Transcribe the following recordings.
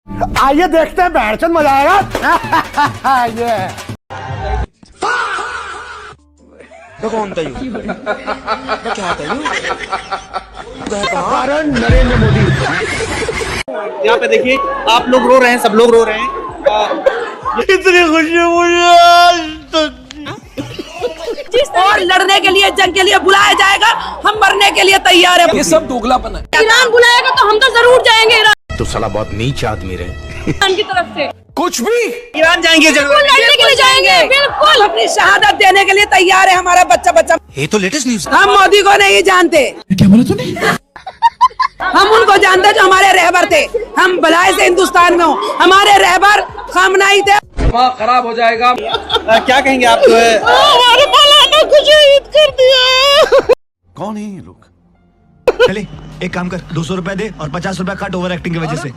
आइए देखते हैं, बैठचंद मजा आएगा। ये तो कौन था यू? तो क्या था यू? कारण नरेंद्र मोदी। यहाँ पे देखिए, आप लोग रो रहे हैं, सब लोग रो रहे हैं। इतनी खुशी मुझे और लड़ने के लिए, जंग के लिए बुलाया जाएगा, हम मरने के लिए तैयार है। ये सब दोगलापन है। ईरान बुलाएगा तो हम तो जरूर जाएंगे ईरान। तो साला बहुत नीच आदमी रहे। ईरान की तरफ से कुछ भी ईरान जाएंगे जरूर, लड़ने के लिए जाएंगे, बिल्कुल अपनी शहादत देने के लिए तैयार है हमारा बच्चा बच्चा। ये तो लेटेस्ट न्यूज। हम मोदी को नहीं जानते। क्या बोला तूने? हम उनको जानते जो हमारे रहबर थे। हम भलाई से हिंदुस्तान में हो, हमारे रहबर खामनाई थे। दिमाग खराब हो जाएगा। क्या कहेंगे आप? जो है हमारे मौलाना को शहीद कर दिया। कौन है ये लोग? चले एक काम कर, 200 रुपए दे और 50 रुपए काट ओवर एक्टिंग की वजह से।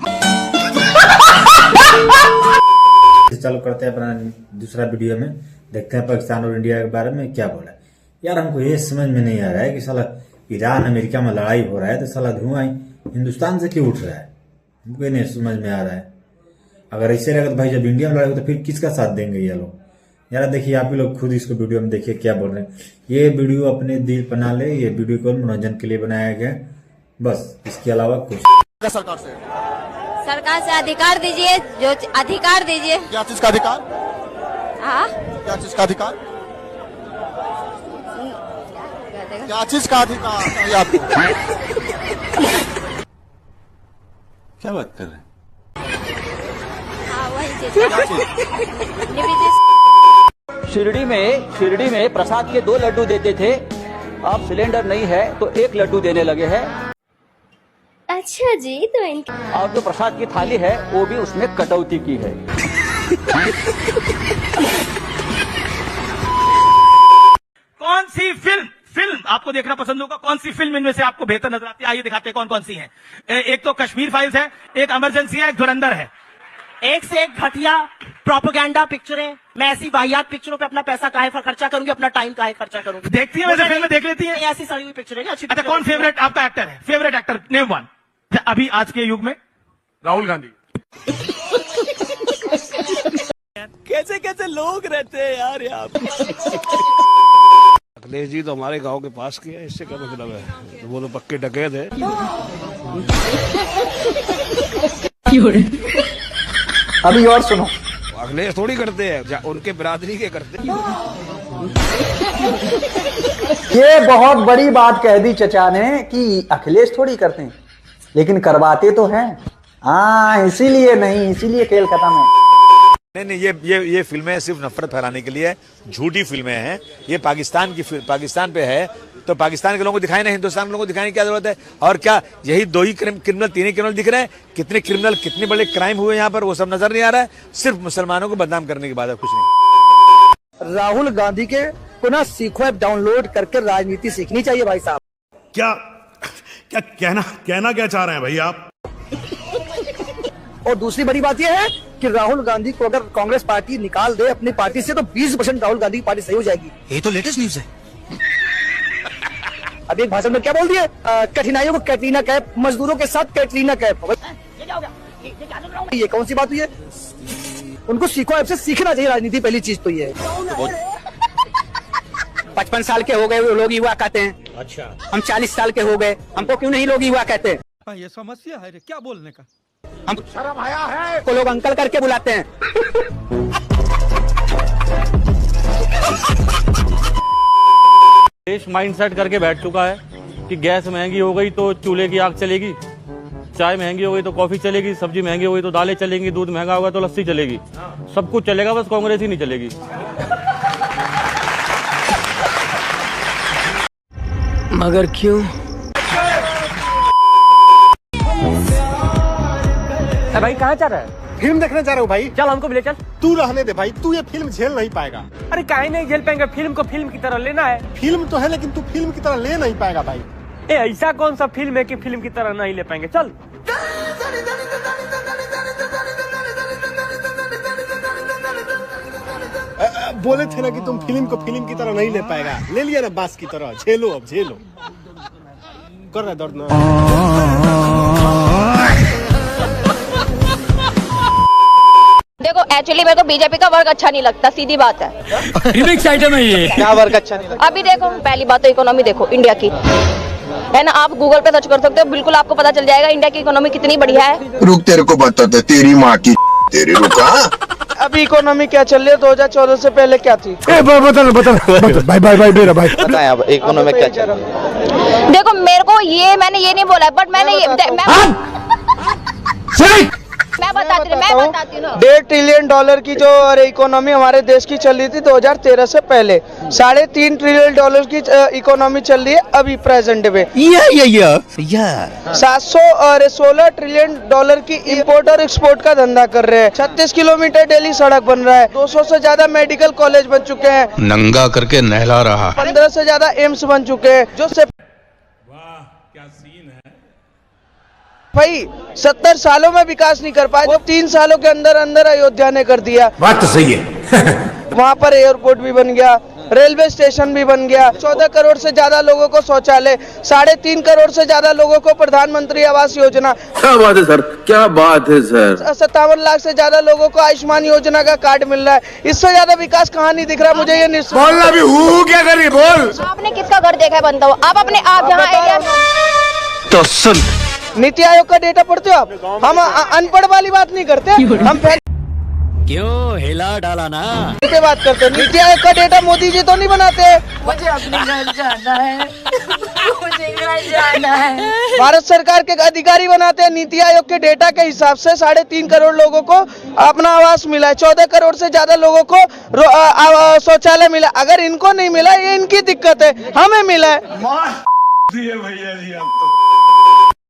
चालू करते हैं अपना दूसरा वीडियो में, देखते हैं पाकिस्तान और इंडिया के बारे में क्या बोला। यार हमको ये समझ में नहीं आ रहा है कि साला ईरान अमेरिका में लड़ाई हो रहा है तो साला धुआं हिंदुस्तान से क्यों उठ रहा है, हमको ये नहीं समझ में आ रहा है। अगर ऐसे रहेगा तो भाई जब इंडिया में लड़ाई हो तो फिर किसका साथ देंगे ये लोग? यार देखिए, आप ही लोग खुद इसको वीडियो में देखिए क्या बोल रहे हैं। ये वीडियो अपने दिल बना ले, ये वीडियो केवल मनोरंजन के लिए बनाया गया, बस इसके अलावा कुछ। सरकार से अधिकार दीजिए, जो अधिकार दीजिए। क्या चीज का अधिकार? हाँ, क्या चीज का अधिकार? क्या चीज का अधिकार चाहिए आपको? क्या बात कर रहे हैं? हाँ वही चीज। शिरडी में प्रसाद के 2 लड्डू देते थे, अब सिलेंडर नहीं है तो 1 लड्डू देने लगे हैं। अच्छा जी, तो इनके और जो प्रसाद की थाली है वो भी उसमें कटौती की है। कौन सी फिल्म आपको देखना पसंद होगा? कौन सी फिल्म इनमें से आपको बेहतर नजर आती है? आइए दिखाते हैं कौन कौन सी हैं। एक तो कश्मीर फाइल्स है, एक इमरजेंसी है, एक धुरंधर है। एक से एक घटिया प्रोपेगेंडा पिक्चरें। मैं ऐसी वाहियात पिक्चरों पे अपना पैसा काहे खर्चा करूंगी, अपना टाइम काहे खर्चा करूंगी? देखती है वैसे फिल्म देख लेती है? ऐसी सड़ी हुई पिक्चरें अच्छी। अच्छा, कौन फेवरेट आपका एक्टर है? फेवरेट एक्टर नेम वन अभी आज के युग में। राहुल गांधी। कैसे कैसे लोग रहते हैं यार यहाँ। अखिलेश जी तो हमारे गांव के पास के है, इससे क्या मतलब है? तो वो तो पक्के डकैत है। अभी और सुनो, अखिलेश थोड़ी करते हैं, उनके बिरादरी के करते हैं। ये बहुत बड़ी बात कह दी चचा ने कि अखिलेश थोड़ी करते हैं, लेकिन करवाते तो हैं। हाँ, इसीलिए नहीं, इसीलिए खेल खत्म है। नहीं, ये फिल्में सिर्फ नफरत फैलाने के लिए झूठी फिल्में हैं। ये पाकिस्तान पे है तो पाकिस्तान के लोगों को दिखाए ना, हिंदुस्तान के लोगों को दिखाने की क्या जरूरत है? और क्या यही 2 ही क्रिमिनल, 3 ही क्रिमिनल दिख रहे हैं? कितने क्रिमिनल, कितने बड़े क्राइम हुए यहाँ पर, वो सब नजर नहीं आ रहा है। सिर्फ मुसलमानों को बदनाम करने की बात है, कुछ नहीं। राहुल गांधी के पुनः सीखो ऐप डाउनलोड करके राजनीति सीखनी चाहिए भाई साहब। क्या कहना क्या चाह रहे हैं भाई आप? और दूसरी बड़ी बात यह है कि राहुल गांधी को अगर कांग्रेस पार्टी निकाल दे अपनी पार्टी से तो 20% राहुल गांधी की पार्टी सही हो जाएगी। ये तो लेटेस्ट न्यूज है। अभी एक भाषण में क्या बोल दिया? कठिनाइयों को कैटरीना कैफ, मजदूरों के साथ कैटरीना कैफ। ये कौन सी बात हुई है? उनको सीखो ऐप से सीखना चाहिए राजनीति, पहली चीज तो ये है। 55 साल के हो गए वो लोग युवा कहते हैं। अच्छा, हम 40 साल के हो गए, हमको क्यों नहीं लोग युवा कहते हैं? ये समस्या है रे, क्या बोलने का? हम शर्म आया है को लोग अंकल करके बुलाते हैं। देश माइंड सेट करके बैठ चुका है कि गैस महंगी हो गई तो चूल्हे की आग चलेगी, चाय महंगी हो गई तो कॉफी चलेगी, सब्जी महंगी हो गई तो दालें चलेंगी, दूध महंगा होगा तो लस्सी चलेगी। सब कुछ चलेगा, बस कांग्रेस ही नहीं चलेगी। मगर क्यों? भाई कहाँ जा रहा है? फिल्म देखने जा रहा हूँ भाई। चल हमको भी ले चल। तू रहने दे भाई, तू ये फिल्म झेल नहीं पाएगा। अरे काहे नहीं झेल पाएंगे? फिल्म को फिल्म की तरह लेना है। फिल्म तो है लेकिन तू फिल्म की तरह ले नहीं पाएगा भाई। ऐसा कौन सा फिल्म है कि फिल्म की तरह नहीं ले पाएंगे? चल। बोले थे ना कि तुम फिल्म को फिल्म की तरह नहीं ले पाएगा, ले लिया ना बांस की तरह। झेलो, अब झेलो। कर रहा है दर्द ना? एक्चुअली मेरे को बीजेपी का वर्क अच्छा नहीं लगता, सीधी बात है। रिमिक्स आइटम है ये। क्या वर्क अच्छा नहीं लगता? अभी देखो, पहली बात तो इकोनॉमी देखो इंडिया की, है ना, आप गूगल पे सर्च कर सकते हो, बिल्कुल आपको पता चल जाएगा इंडिया की इकोनॉमी कितनी बढ़िया है। रुक तेरे को बताते तेरी माँ की तेरे रुका। अभी इकोनॉमी क्या चल रही है, 2014 से पहले क्या थी? बता भाई भाई भाई मेरा भाई बताएं अब इकोनॉमी क्या चल रही है। देखो मेरे को ये, मैंने ये नहीं बोला है, बट मैंने ये मैं बताती हूँ 1.5 ट्रिलियन डॉलर की जो इकोनॉमी हमारे देश की चल रही थी 2013 से पहले, 3.5 ट्रिलियन डॉलर की इकोनॉमी चल रही है अभी प्रेजेंट में। 716 ट्रिलियन डॉलर की इंपोर्ट और एक्सपोर्ट का धंधा कर रहे हैं। 36 किलोमीटर डेली सड़क बन रहा है। 200 से ज्यादा मेडिकल कॉलेज बन चुके हैं। नंगा करके नहला रहा। 15 से ज्यादा एम्स बन चुके हैं। जो से भाई 70 सालों में विकास नहीं कर पाए, वो 3 सालों के अंदर अंदर अयोध्या ने कर दिया। बात तो सही है। वहाँ पर एयरपोर्ट भी बन गया, रेलवे स्टेशन भी बन गया, 14 करोड़ से ज्यादा लोगों को शौचालय, 3.5 करोड़ से ज्यादा लोगों को प्रधानमंत्री आवास योजना। क्या बात है सर, क्या बात है सर। 57 लाख से ज्यादा लोगों को आयुष्मान योजना का कार्ड मिल रहा है। इससे ज्यादा विकास कहाँ नहीं दिख रहा मुझे ये बोलना भी हूँ क्या कर रही बोल। आपने किसका घर देखा है बनता हुआ? आप अपने आप जहाँ एरिया तो सुन, नीति आयोग का डेटा पढ़ते हो आप? हम अनपढ़ वाली बात नहीं करते, हम क्यों हिला डाला ना पे बात करते हैं। नीति आयोग का डेटा मोदी जी तो नहीं बनाते। मुझे अपने घर जाना है, मुझे घर जाना है। भारत सरकार के अधिकारी बनाते हैं। नीति आयोग के डेटा के हिसाब से 3.5 करोड़ लोगों को अपना आवास मिला है। 14 करोड़ से ज्यादा लोगों को शौचालय मिला। अगर इनको नहीं मिला ये इनकी दिक्कत है, हमें मिला है। भैया जी आप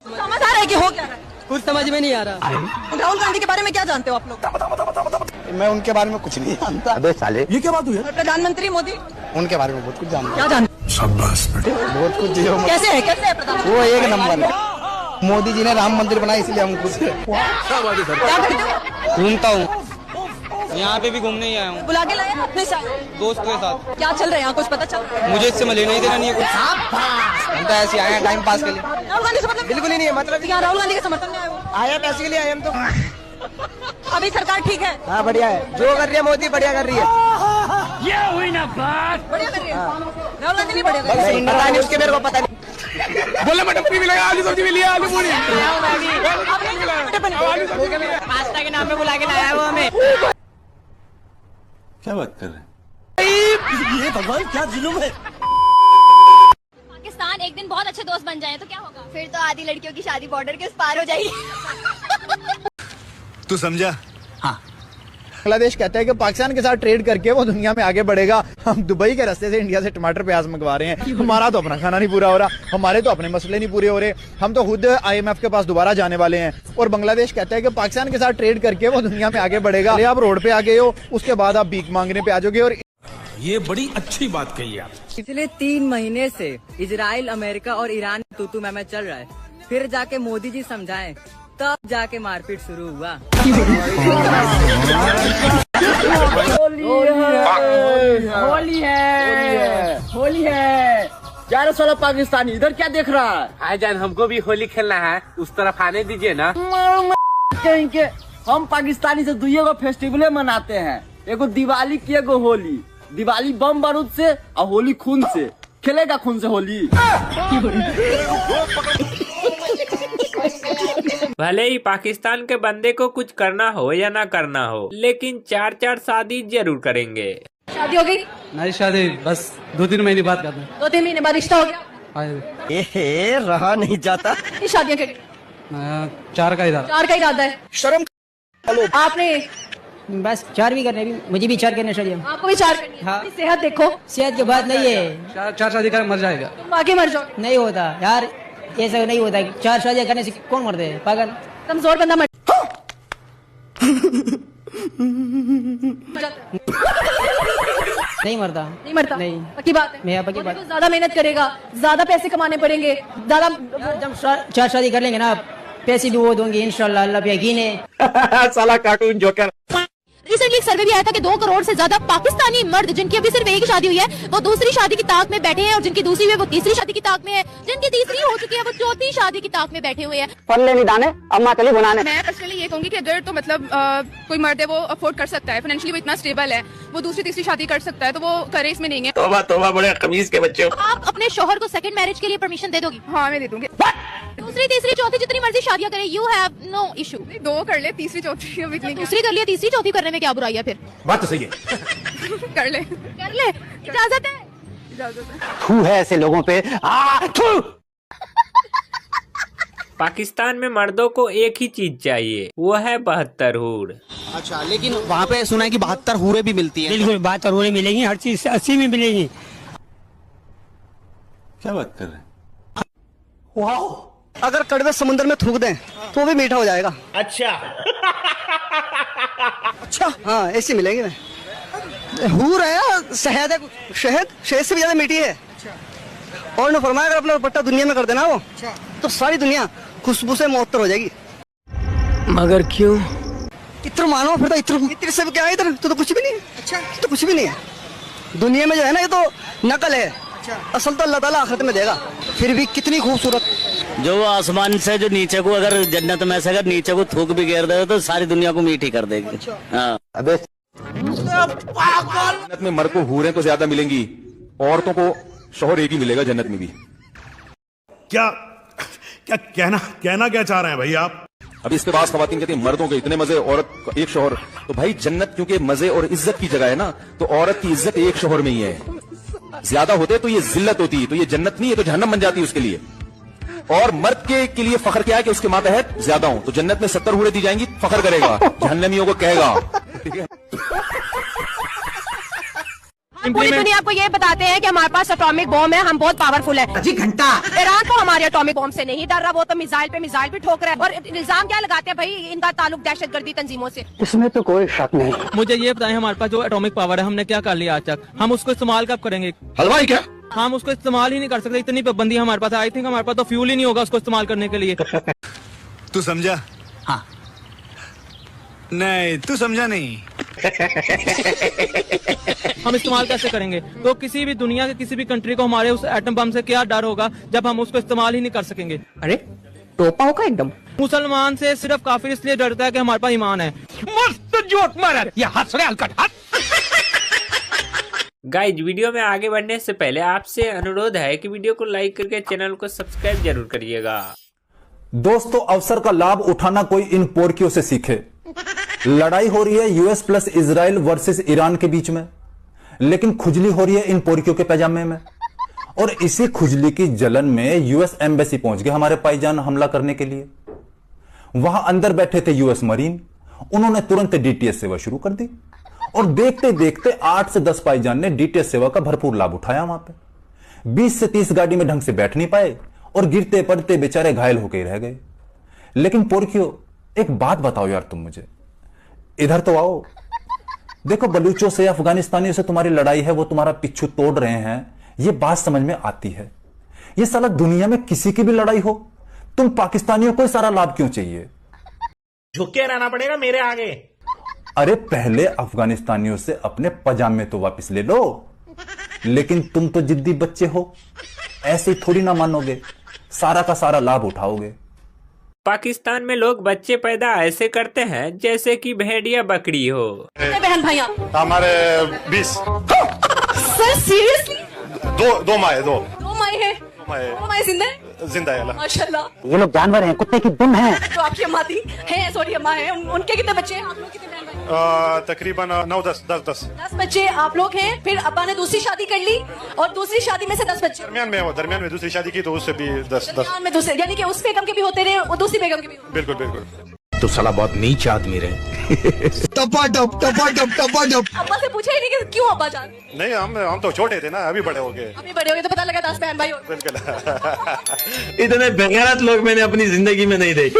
समझ आ रहा है कि हो क्या रहा है? कुछ समझ में नहीं आ रहा। राहुल गांधी के बारे में क्या जानते हो आप लोग? मैं उनके बारे में कुछ नहीं जानता। अबे साले ये क्या बात हुई है? प्रधानमंत्री मोदी, उनके बारे में बहुत कुछ जानता। क्या जानते? शाबाश बेटे। बहुत कुछ कैसे है प्रधानमंत्री? वो एक नंबर है। मोदी जी ने राम मंदिर बनाया इसलिए हम खुश हैं। क्या करते हो? घूमता हूँ, यहाँ पे भी घूमने ही आया हूँ बुला के लाया अपने साथ? दोस्त के साथ। क्या चल रहा है यहाँ, कुछ पता चल रहा है? मुझे इससे लेना ही देना नहीं है कुछ। हम तो ऐसे आए हैं टाइम पास के लिए। राहुल गांधी से मतलब बिल्कुल ही नहीं है, मतलब यहाँ राहुल गांधी के समर्थन में आए हो? आया पैसे के लिए आए हम तो। अभी सरकार ठीक है? हाँ बढ़िया है, जो कर रही है मोदी बढ़िया कर रही है। ये हुई ना बात। बढ़िया कर रही है राहुल गांधी, नहीं बढ़िया कर रही है? पता नहीं उसके, मेरे को पता नहीं। बोले मटर भी लगा, आलू सब्जी भी लिया, आलू पूरी। पास्ता के नाम पे बुला के लाया वो हमें। क्या बात कर रहे हैं? ये भगवान क्या जुलुम है। पाकिस्तान एक दिन बहुत अच्छे दोस्त बन जाए तो क्या होगा? फिर तो आधी लड़कियों की शादी बॉर्डर के उस पार हो जाएगी। तू समझा? हाँ। बांग्लादेश कहता है कि पाकिस्तान के साथ ट्रेड करके वो दुनिया में आगे बढ़ेगा। हम दुबई के रास्ते से इंडिया से टमाटर प्याज मंगवा रहे हैं। हमारा तो अपना खाना नहीं पूरा हो रहा, हमारे तो अपने मसले नहीं पूरे हो रहे। हम तो खुद IMF के पास दोबारा जाने वाले हैं। और बांग्लादेश कहता है कि पाकिस्तान के साथ ट्रेड करके वो दुनिया में आगे बढ़ेगा। आप रोड पे आ गए हो, उसके बाद आप भीख मांगने पे आ जाओगे। और ये बड़ी अच्छी बात कही आप। पिछले 3 महीने से इजराइल, अमेरिका और ईरान तू मैं चल रहा है। फिर जाके मोदी जी समझाएं, तब जाके मारपीट शुरू हुआ। होली है। यार साला पाकिस्तानी इधर क्या देख रहा है? भाईजान हमको भी होली खेलना है, उस तरफ आने दीजिए ना। कहेंगे हम पाकिस्तानी से दुइये को फेस्टिवले मनाते हैं, एगो दिवाली की एगो होली। दिवाली बम बारूद से और होली खून से। खेलेगा खून से होली। भले ही पाकिस्तान के बंदे को कुछ करना हो या ना करना हो, लेकिन 4 शादी जरूर करेंगे। शादी हो गई? नहीं शादी बस 2-3 महीने बाद करते हैं। 2-3 महीने बाद रिश्ता हो गया? रहा नहीं जाता। ये शादियाँ क्या? 4 का इरादा। 4 का इरादा है। शर्म आपने बस 4 भी करने, मुझे भी 4 करने चाहिए। आपको भी 4 करनी है। हाँ। अपनी सेहत देखो। सेहत की बात नहीं है। 4 शादी कर मर जाएगा। तुम आगे मर जाओ। नहीं होता यार, ऐसा नहीं होता। 4 शादियाँ करने से कौन मरते हैं? पागल कमजोर बंदा मर नहीं मरता। नहीं मरता? नहीं। पक्की बात है? मेरा पक्की बात। तो ज्यादा मेहनत करेगा, ज्यादा पैसे कमाने पड़ेंगे, ज्यादा। जब 4 शादी कर लेंगे ना, पैसे भी वो दूंगी इंशाल्लाह, अल्लाह पे यकीन है। साला कार्टून जोकर। रिसेंटली एक सर्वे भी आया था कि 2 करोड़ से ज्यादा पाकिस्तानी मर्द जिनकी अभी सिर्फ एक ही शादी हुई है वो दूसरी शादी की ताक में बैठे हैं, और जिनकी दूसरी हुई है वो तीसरी शादी की ताक में है, जिनकी तीसरी हो चुकी है वो चौथी शादी की ताक में बैठे हुए हैं। पल्ले नहीं दाने अम्मा चली बनाने। मैं पर्सनली ये कहूंगी कि अगर तो मतलब कोई मर्द है वो अफोर्ड कर सकता है, फाइनेंशियली वो इतना स्टेबल है, वो दूसरी तीसरी शादी कर सकता है, तो वो करे, इसमें नहीं है। तौबा तौबा, बड़े खमीज के बच्चे हो। आप अपने शोहर को सेकंड मैरिज के लिए परमिशन दे दोगी? हाँ मैं दे दूंगी। दूसरी तीसरी चौथी जितनी मर्जी शादियां करे, यू हैव नो इशू। 2 कर ले, तीसरी चौथी दूसरी कर लिया, तीसरी चौथी करने में क्या बुराई है फिर? बात तो सही है। कर ले इजाजत है, इजाजत है। थू है ऐसे लोगों पे। पाकिस्तान में मर्दों को एक ही चीज चाहिए, वो है 72 हूर। अच्छा, लेकिन वहाँ पे सुना है कि 72 हूरें भी मिलती है। बिल्कुल 72 हूरें मिलेगी, हर चीज 80 में मिलेगी। क्या बात कर रहे हैं? वाह, अगर कड़वे समुद्र में थूक दें तो भी मीठा हो जाएगा। अच्छा अच्छा, हाँ ऐसी मिलेंगी ना। हूर है, शहद है, शहद से भी ज्यादा मीठी है। और ने फरमाया अगर अपना दुपट्टा दुनिया में कर देना वो, तो सारी दुनिया खुशबू से मुअत्तर हो जाएगी। मगर क्यों? इत्र मानो फिर तो इत्र से क्या है? इधर तो कुछ भी नहीं है। अच्छा, तो कुछ भी नहीं है दुनिया में जो है ना, ये तो नकल है। असल तो अल्लाह ताला आखिरत में देगा। फिर भी कितनी खूबसूरत, जो आसमान से जो नीचे को, अगर जन्नत में से अगर नीचे को थूक भी गिर दे तो सारी दुनिया को मीठी कर देगी। हाँ। अबे जन्नत में मर्द को हूरें तो ज्यादा मिलेंगी, औरतों को शौहर एक ही मिलेगा जन्नत में भी। क्या क्या कहना क्या चाह रहे हैं भाई आप? अभी इसके बाद खवातीन कहती हैं मर्दों के इतने मजे, औरत का एक शौहर। तो भाई जन्नत क्योंकि मजे और इज्जत की जगह है ना, तो औरत की इज्जत एक शौहर में ही है। ज्यादा होते तो ये जिल्लत होती, तो ये जन्नत नहीं है, तो जहन्नम बन जाती उसके लिए। और मर्द के लिए फख्र क्या है कि उसके मातहत ज्यादा हो, तो जन्नत में 70 हूरें दी जाएंगी, फख्र करेगा, जहन्नमियों को कहेगा। पूरी दुनिया आपको ये बताते हैं कि हमारे पास एटॉमिक बॉम्ब है, हम बहुत पावरफुल है। जी घंटा ईरान को हमारे एटॉमिक बॉम्ब से नहीं डर रहा, वो तो मिसाइल पे मिसाइल भी ठोक रहा है। और इल्जाम क्या लगाते हैं भाई, इनका ताल्लुक दहशतगर्दी तंजीमों से। इसमें तो कोई शक नहीं। मुझे ये बताएं, हमारे पास जो एटॉमिक पावर है हमने क्या कर लिया आज तक? हम उसको इस्तेमाल कब करेंगे? हलवाई क्या? हम उसको इस्तेमाल ही नहीं कर सकते, इतनी पाबंदी हमारे पास। आई थिंक हमारे पास तो फ्यूल ही नहीं होगा उसको इस्तेमाल करने के लिए। तू समझा? हाँ। नहीं, तू समझा नहीं। हम इस्तेमाल कैसे करेंगे? तो किसी भी दुनिया के किसी भी कंट्री को हमारे उस एटम बम से क्या डर होगा जब हम उसको इस्तेमाल ही नहीं कर सकेंगे? अरे टोपा होगा एकदम। मुसलमान से सिर्फ काफिर इसलिए डरता है कि हमारे पास ईमान है। मस्त जोक मारा, ये हंस रहे हलकट हाथ। गाइज, वीडियो में आगे बढ़ने से पहले आपसे अनुरोध है कि वीडियो को लाइक करके चैनल को सब्सक्राइब जरूर करिएगा। दोस्तों, अवसर का लाभ उठाना कोई इन पोरकियों से सीखे। लड़ाई हो रही है US plus Israel versus Iran के बीच में, लेकिन खुजली हो रही है इन पोरकियों के पैजामे में। और इसी खुजली की जलन में यूएस एम्बेसी पहुंच गए हमारे भाईजान हमला करने के लिए। वहां अंदर बैठे थे यूएस मरीन, उन्होंने तुरंत डीटीएस सेवा शुरू कर दी। और देखते देखते 8 से 10 भाईजान ने डीटीएस सेवा का भरपूर लाभ उठाया। वहां पे 20 से 30 गाड़ी में ढंग से बैठ नहीं पाए और गिरते पड़ते बेचारे घायल होकर रह गए। लेकिन पोरकियों, एक बात बताओ यार, तुम मुझे इधर तो आओ। देखो, बलूचों से अफगानिस्तानियों से तुम्हारी लड़ाई है, वो तुम्हारा पिच्छू तोड़ रहे हैं, ये बात समझ में आती है। ये साला दुनिया में किसी की भी लड़ाई हो, तुम पाकिस्तानियों को सारा लाभ क्यों चाहिए? झुक के रहना पड़ेगा मेरे आगे। अरे पहले अफगानिस्तानियों से अपने पजामे तो वापस ले लो। लेकिन तुम तो जिद्दी बच्चे हो, ऐसे थोड़ी ना मानोगे, सारा का सारा लाभ उठाओगे। पाकिस्तान में लोग बच्चे पैदा ऐसे करते हैं जैसे कि भेड़िया बकरी हो। बहन भाई हमारे 20। Sir seriously? दो माए जिंदा है माशाल्लाह। ये लोग जानवर हैं, कुत्ते की दुम है। तो आपकी अम्मा थी है, सॉरी अम्मा है, उनके कितने बच्चे हैं? आप लोग कितने बहन भाई? तकरीबन 9-10 बच्चे आप लोग हैं। फिर अब्बा ने दूसरी शादी कर ली और दूसरी शादी में से 10 बच्चे। दरमियान में दूसरी शादी की तो उससे भी 10 में दूसरे, यानी कि उस बेगम के भी होते रहे और दूसरी बेगम के भी। बिल्कुल। तो साला बहुत नीच आदमी रहे। टपाटप। अब्बा से पूछा ही नहीं कि क्यों अब्बjaan? नहीं, हम तो छोटे थे ना, अभी बड़े हो गए। अभी बड़े हो गए तो पता लगा 10 बहन भाई हो। बिल्कुल। इतने बेगैरत लोग मैंने अपनी जिंदगी में नहीं देखे।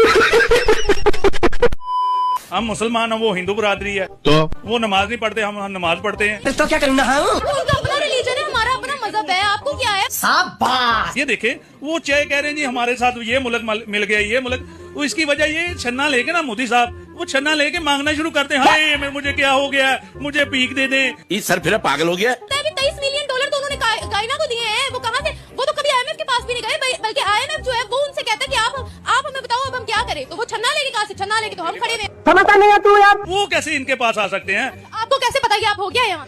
हम मुसलमान हैं, वो हिंदू बरादरी है, तो वो नमाज नहीं पढ़ते, हम नमाज पढ़ते हैं। तो क्या करना है? उनका अपना रिलीजन है, हमारा अपना मजहब है, आपको क्या है? शाबाश। ये देखे, वो चाहे कह रहे हैं जी हमारे साथ ये मुल्क मिल गया, ये मुल्क, वो इसकी वजह ये छन्ना लेके ना मोदी साहब वो छन्ना लेके मांगना शुरू करते हैं, हाय मुझे क्या हो गया, मुझे भीख दे दे। इस सर फिर पागल हो गया। $23 मिलियन तो उन्होंने गायना को दिए हैं। वो कहाँ से, वो तो कभी IMF के पास भी नहीं गए, बल्कि IMF जो है वो उनसे कहता है कि आप हमें बताओ अब हम क्या करें। तो वो छन्ना लेके कहाँ से, छन्ना लेके तो हम खड़े हुए। समझता नहीं है तू यार। वो कैसे इनके पास आ सकते हैं? आपको कैसे पता कि आप हो गया यहाँ?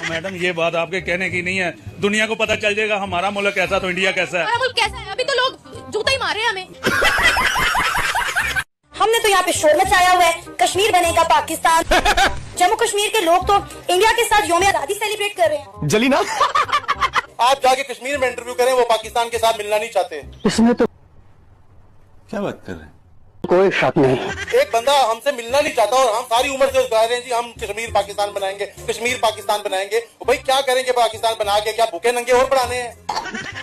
मैडम ये बात आपके कहने की नहीं है, दुनिया को पता चल जाएगा हमारा मुल्क कैसा तो इंडिया कैसा है। हमारा मुल्क कैसा है? अभी तो लोग जूता ही मार रहे हैं हमें। हमने तो यहाँ पे शोर मचाया हुआ है, कश्मीर बनेगा पाकिस्तान। जम्मू कश्मीर के लोग तो इंडिया के साथ यौम आज़ादी सेलिब्रेट कर रहे हैं। जली ना। आप जाके कश्मीर में इंटरव्यू करें, वो पाकिस्तान के साथ मिलना नहीं चाहते। इसमें तो क्या बात कर रहे हैं? कोई शक नहीं। एक बंदा हमसे मिलना नहीं चाहता और हम सारी उम्र से कह रहे हैं जी हम कश्मीर पाकिस्तान बनाएंगे, कश्मीर पाकिस्तान बनाएंगे। तो भाई क्या करेंगे पाकिस्तान बना के? क्या भूखे नंगे और बढ़ाने हैं,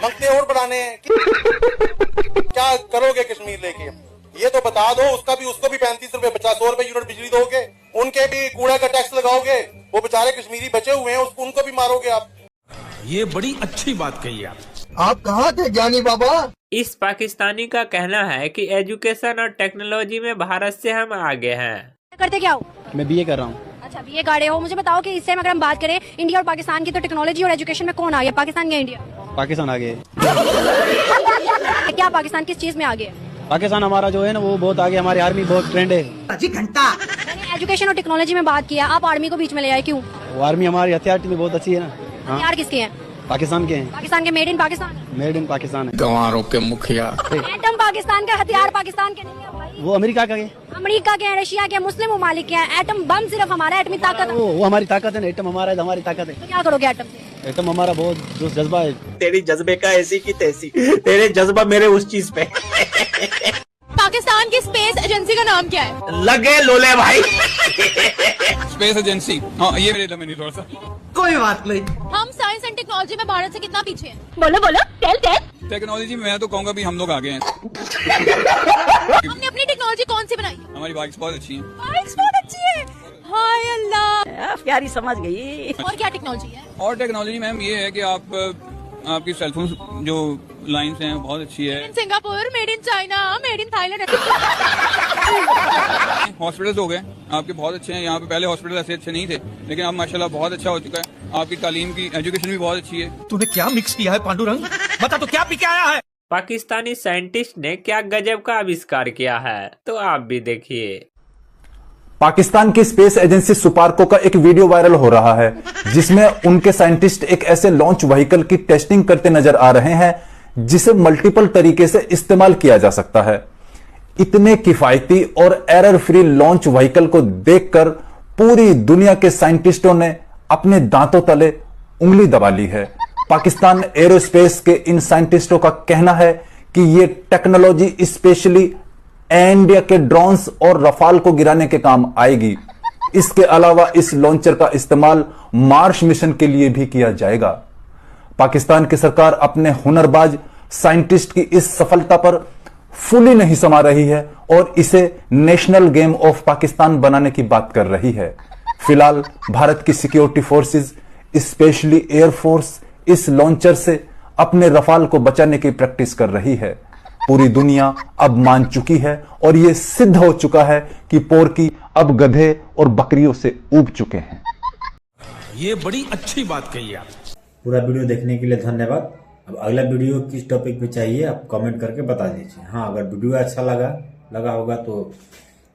मंगते और बढ़ाने हैं? क्या करोगे कश्मीर लेके? ये तो बता दो। उसको भी 35 रुपए 100 रुपए यूनिट बिजली दोगे, उनके भी कूड़ा का टैक्स लगाओगे, वो बेचारे कश्मीरी बचे हुए हैं उनको भी मारोगे आप। ये बड़ी अच्छी बात कही आप कहाँ थे ज्ञानी बाबा? इस पाकिस्तानी का कहना है कि एजुकेशन और टेक्नोलॉजी में भारत से हम आगे हैं। करते क्या हो? मैं BA कर रहा हूँ। अच्छा BA कर रहे हो। मुझे बताओ कि इससे अगर हम बात करें इंडिया और पाकिस्तान की, तो टेक्नोलॉजी और एजुकेशन में कौन आगे, पाकिस्तान या इंडिया? पाकिस्तान आगे। क्या पाकिस्तान किस चीज में आगे है? पाकिस्तान हमारा जो है ना वो बहुत आगे, हमारी आर्मी बहुत ट्रेंड है। जी घंटा। मैंने एजुकेशन और टेक्नोलॉजी में बात किया, आप आर्मी को बीच में ले आए, क्यों? वो आर्मी हमारी हथियार में बहुत अच्छी है ना। हथियार किसके हैं? पाकिस्तान के हैं। पाकिस्तान के, made in Pakistan. Made in Pakistan है। गंवारों के मुखिया। एटम पाकिस्तान का, हथियार पाकिस्तान के नहीं है भाई। वो अमेरिका का है। अमेरिका के हैं, रशिया के, मुस्लिम ममालिक के हैं। एटम बम सिर्फ हमारा, एटमी ताकत। वो हमारी ताकत है ना, एटम हमारा है, हमारी ताकत है। तो क्या करोगे एटम से? एटम हमारा बहुत जो जज्बा है। तेरी जज्बे का ऐसी की तैसी, तेरे जज्बा मेरे उस चीज पे। पाकिस्तान की स्पेस एजेंसी का नाम क्या है? लगे लोले भाई। स्पेस एजेंसी, हाँ ये मेरे नहीं थोड़ा सा। कोई बात नहीं। हम साइंस एंड टेक्नोलॉजी में भारत से कितना पीछे हैं? बोलो बोलो, टेल। टेक्नोलॉजी में मैं तो कहूँगा भी हम लोग आगे हैं। हमने अपनी टेक्नोलॉजी कौन सी बनाई? हमारी बाइक्स बहुत अच्छी हैं। बाइक्स बहुत अच्छी है। हाय अल्लाह, प्यारी समझ गई। और क्या टेक्नोलॉजी है? और टेक्नोलॉजी मैम ये है कि आपकी सेलफोन जो लाइन्स हैं बहुत अच्छी है। Singapore, made in China, made in Thailand. Hospitals हो गए आपके बहुत अच्छे हैं यहाँ पे, पहले हॉस्पिटल ऐसे अच्छे नहीं थे, लेकिन अब माशाल्लाह बहुत अच्छा हो चुका है। आपकी तालीम की एजुकेशन भी बहुत अच्छी है। तूने क्या मिक्स किया है पांडुरंग? बता तो क्या पी के आया है? पाकिस्तानी साइंटिस्ट ने क्या गजब का आविष्कार किया है, तो आप भी देखिए। पाकिस्तान की स्पेस एजेंसी सुपार्को का एक वीडियो वायरल हो रहा है, जिसमें उनके साइंटिस्ट एक ऐसे लॉन्च व्हीकल की टेस्टिंग करते नजर आ रहे हैं जिसे मल्टीपल तरीके से इस्तेमाल किया जा सकता है। इतने किफायती और एरर फ्री लॉन्च व्हीकल को देखकर पूरी दुनिया के साइंटिस्टों ने अपने दांतों तले उंगली दबा ली है। पाकिस्तान एरोस्पेस के इन साइंटिस्टों का कहना है कि यह टेक्नोलॉजी स्पेशली इंडिया के ड्रोन्स और रफाल को गिराने के काम आएगी। इसके अलावा इस लॉन्चर का इस्तेमाल मार्स मिशन के लिए भी किया जाएगा। पाकिस्तान की सरकार अपने हुनरबाज साइंटिस्ट की इस सफलता पर फुली नहीं समा रही है और इसे नेशनल गेम ऑफ पाकिस्तान बनाने की बात कर रही है। फिलहाल भारत की सिक्योरिटी फोर्सेस, स्पेशली एयरफोर्स, इस लॉन्चर से अपने रफाल को बचाने की प्रैक्टिस कर रही है। पूरी दुनिया अब मान चुकी है और यह सिद्ध हो चुका है कि पोरकी अब गधे और बकरियों से ऊब चुके हैं। ये बड़ी अच्छी बात कही आप। पूरा वीडियो देखने के लिए धन्यवाद। अब अगला वीडियो किस टॉपिक पे चाहिए आप कमेंट करके बता दीजिए। हाँ, अगर वीडियो अच्छा लगा होगा तो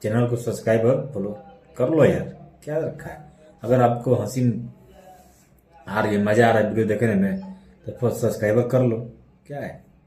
चैनल को सब्सक्राइब और फॉलो कर लो यार, क्या रखा है। अगर आपको हंसी आ रही है, मजा आ रहा है वीडियो देखने में, तो सब्सक्राइब कर लो, क्या है।